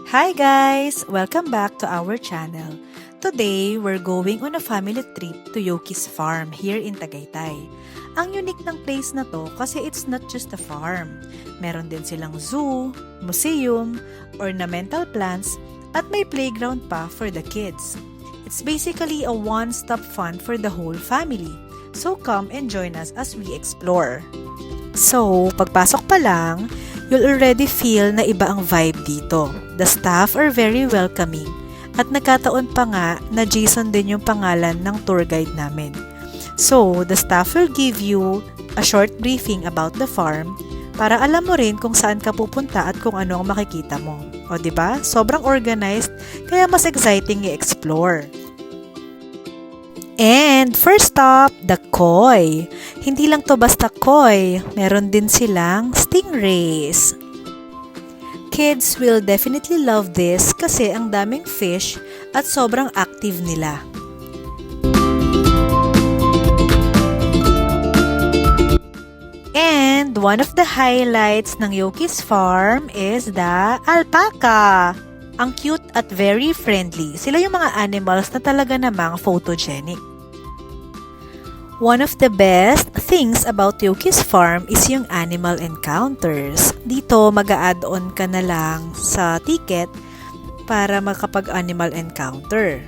Hi guys! Welcome back to our channel. Today, we're going on a family trip to Yoki's Farm here in Tagaytay. Ang unique ng place na to kasi it's not just a farm. Meron din silang zoo, museum, ornamental plants, at may playground pa for the kids. It's basically a one-stop fun for the whole family. So come and join us as we explore. So, pagpasok pa lang, you'll already feel na iba ang vibe dito. The staff are very welcoming at nagkataon pa nga na Jason din yung pangalan ng tour guide namin. So, the staff will give you a short briefing about the farm para alam mo rin kung saan ka pupunta at kung ano ang makikita mo. O diba? Sobrang organized kaya mas exciting i-explore. And first stop, the koi. Hindi lang to basta koi, meron din silang stingrays. Kids will definitely love this kasi ang daming fish at sobrang active nila. And one of the highlights ng Yoki's Farm is the alpaca. Ang cute at very friendly. Sila yung mga animals na talaga namang photogenic. One of the best things about Yoki's Farm is yung animal encounters. Dito, mag-a-add-on ka na lang sa ticket para makapag-animal encounter.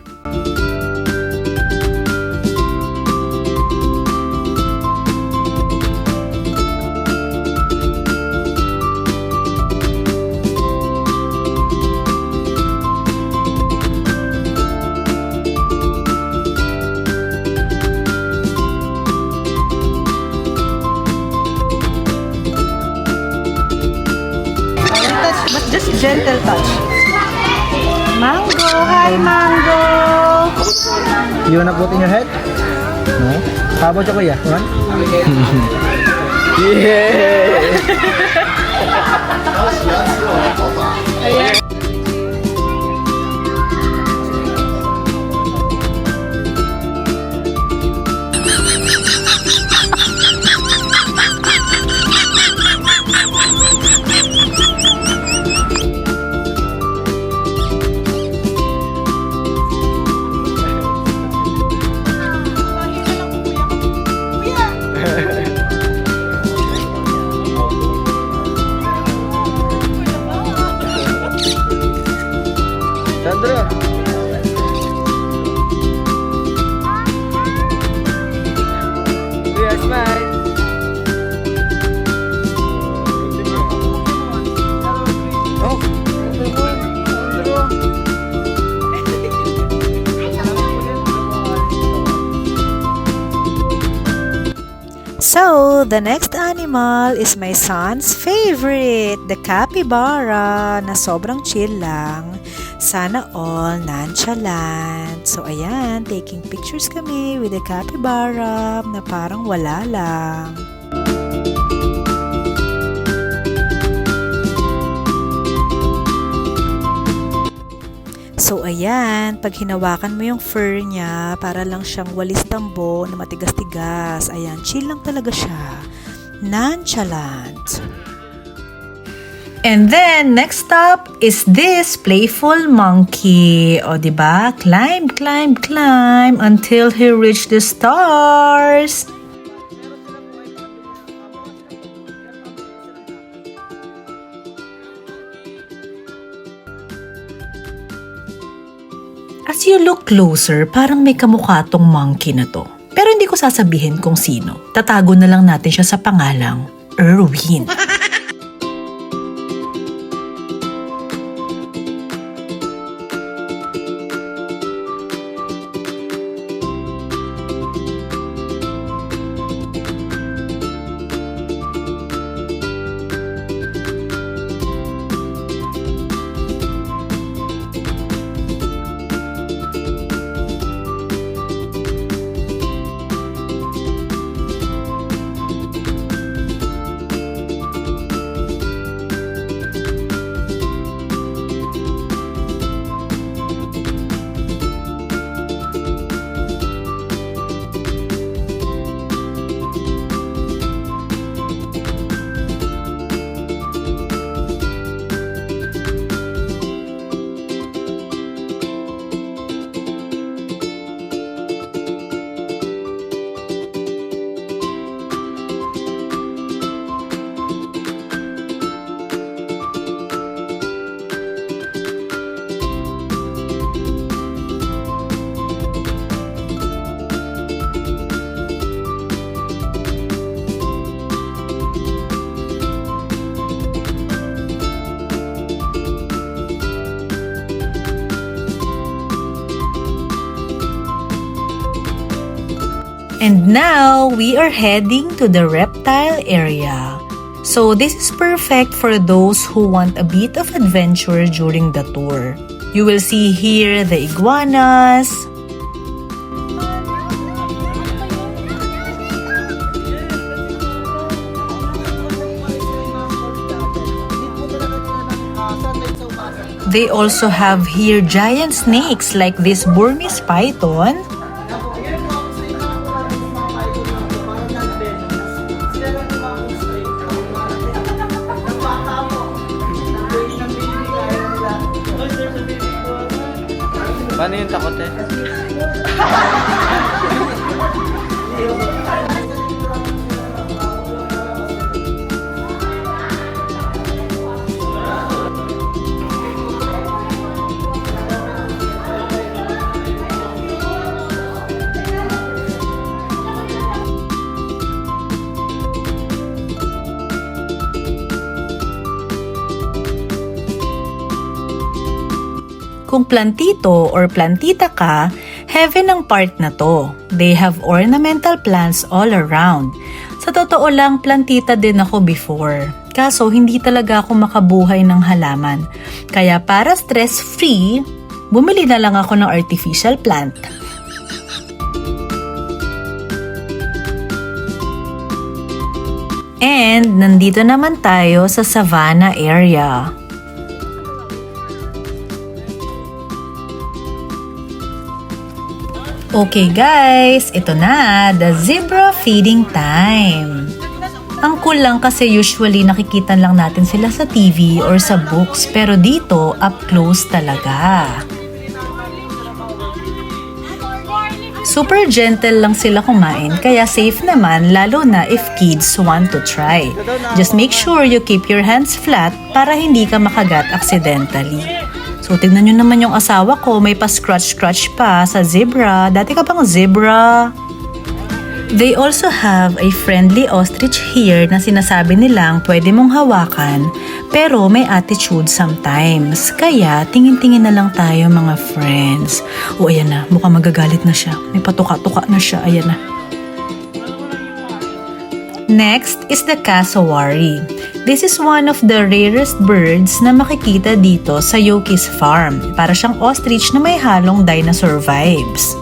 But just gentle touch. Mango! Hi, Mango! You wanna put in your head? No? How about you, kuya? One? Yeah! Sandro! Kuya, smile! Oh! So, the next animal is my son's favorite, the capybara, na sobrang chill lang. Sana all nonchalant. So, ayan, taking pictures kami with the capybara na parang wala lang. So, ayan, pag hinawakan mo yung fur niya, para lang siyang walis tambo na matigas-tigas. Ayan, chill lang talaga siya. Nonchalant. And then, next stop is this playful monkey. O, diba? Climb, climb, climb until he reached the stars. As you look closer, parang may kamukha tong monkey na to. Pero hindi ko sasabihin kung sino. Tatago na lang natin siya sa pangalang Erwin. And now, we are heading to the reptile area. So this is perfect for those who want a bit of adventure during the tour. You will see here the iguanas, they also have here giant snakes like this Burmese python, Paano yung takot eh? Kung plantito or plantita ka, heaven ang part na to. They have ornamental plants all around. Sa totoo lang, plantita din ako before. Kaso hindi talaga ako makabuhay ng halaman. Kaya para stress-free, bumili na lang ako ng artificial plant. And nandito naman tayo sa Savannah area. Okay guys, ito na, the zebra feeding time. Ang cool lang kasi usually nakikita lang natin sila sa TV or sa books, pero dito up close talaga. Super gentle lang sila kumain, kaya safe naman lalo na if kids want to try. Just make sure you keep your hands flat para hindi ka makagat accidentally. So, tignan nyo naman yung asawa ko, may pa-scratch-scratch pa sa zebra. Dati ka bang zebra? They also have a friendly ostrich here na sinasabi nilang pwede mong hawakan, pero may attitude sometimes. Kaya, tingin-tingin na lang tayo mga friends. O, ayan na, mukhang magagalit na siya. May patuka-tuka na siya, ayan na. Next is the cassowary. This is one of the rarest birds na makikita dito sa Yoki's farm. Para siyang ostrich na may halong dinosaur vibes.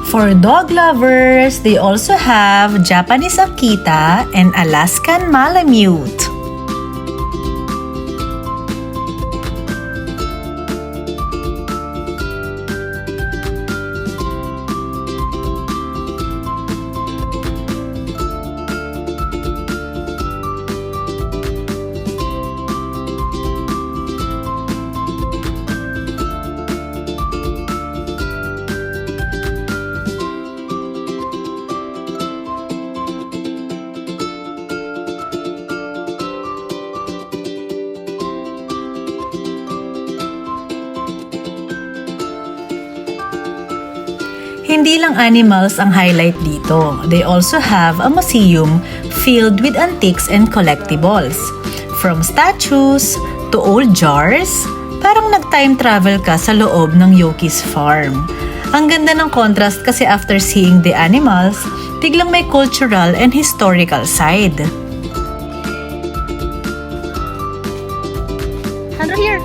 For dog lovers, they also have Japanese Akita and Alaskan Malamute. Hindi lang animals ang highlight dito. They also have a museum filled with antiques and collectibles. From statues to old jars, parang nag-time travel ka sa loob ng Yoki's farm. Ang ganda ng contrast kasi after seeing the animals, biglang may cultural and historical side. Under here!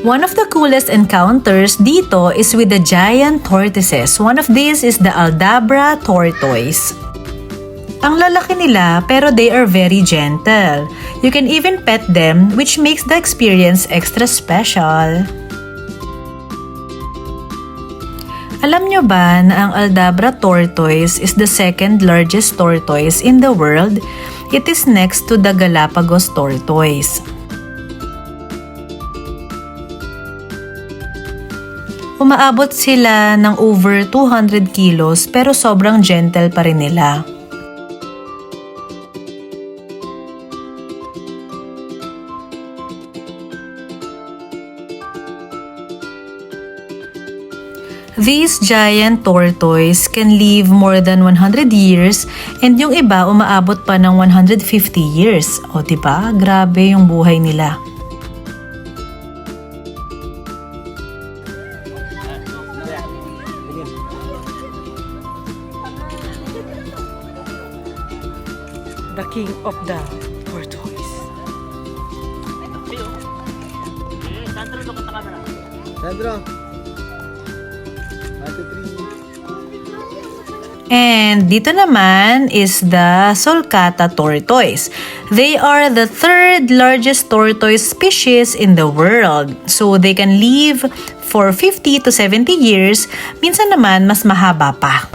One of the coolest encounters dito is with the giant tortoises. One of these is the Aldabra tortoise. Ang lalaki nila pero they are very gentle. You can even pet them, which makes the experience extra special. Alam nyo ba na ang Aldabra tortoise is the second largest tortoise in the world? It is next to the Galapagos tortoise. Umaabot sila ng over 200 kilos pero sobrang gentle pa rin nila. These giant tortoise can live more than 100 years and yung iba umaabot pa ng 150 years. O diba? Grabe yung buhay nila. The king of the tortoise. Sandro. And dito naman is the sulcata tortoise. They are the third largest tortoise species in the world. So they can live for 50 to 70 years. Minsan naman mas mahaba pa.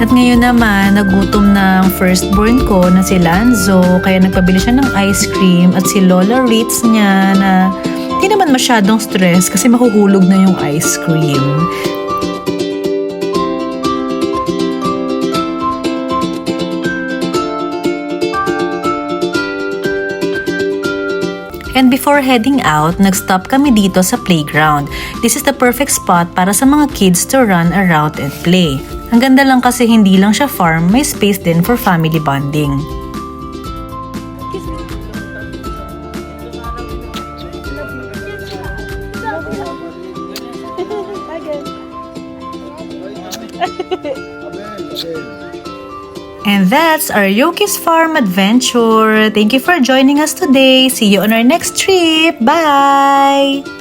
At ngayon naman, nagutom ng firstborn ko na si Lanzo, kaya nagpabili siya ng ice cream at si Lola Ritz niya na hindi naman masyadong stress kasi mahuhulog na yung ice cream. And before heading out, nag-stop kami dito sa playground. This is the perfect spot para sa mga kids to run around and play. Ang ganda lang kasi hindi lang siya farm, may space din for family bonding. And that's our Yoki's Farm adventure. Thank you for joining us today. See you on our next trip. Bye!